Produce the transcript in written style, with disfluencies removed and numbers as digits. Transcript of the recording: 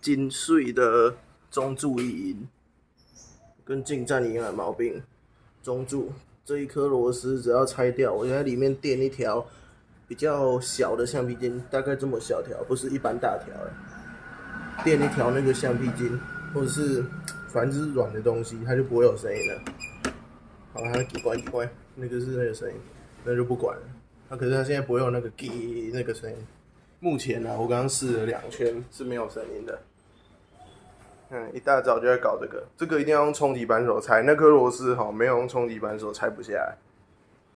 金穗的中柱异音，跟进站一样的毛病。中柱这一颗螺丝只要拆掉，我在里面垫一条比较小的橡皮筋，大概这么小条，不是一般大条的，垫一条那个橡皮筋，或者是反正就是软的东西，它就不会有声音了。好，它几关，那个是那个声音，那就不管了。可是它现在不会有那个滴那个声音。目前呢，我刚刚试了2圈是没有声音的。一大早就在搞这个，这个一定要用冲击扳手拆，那颗螺丝没有用冲击扳手拆不下来。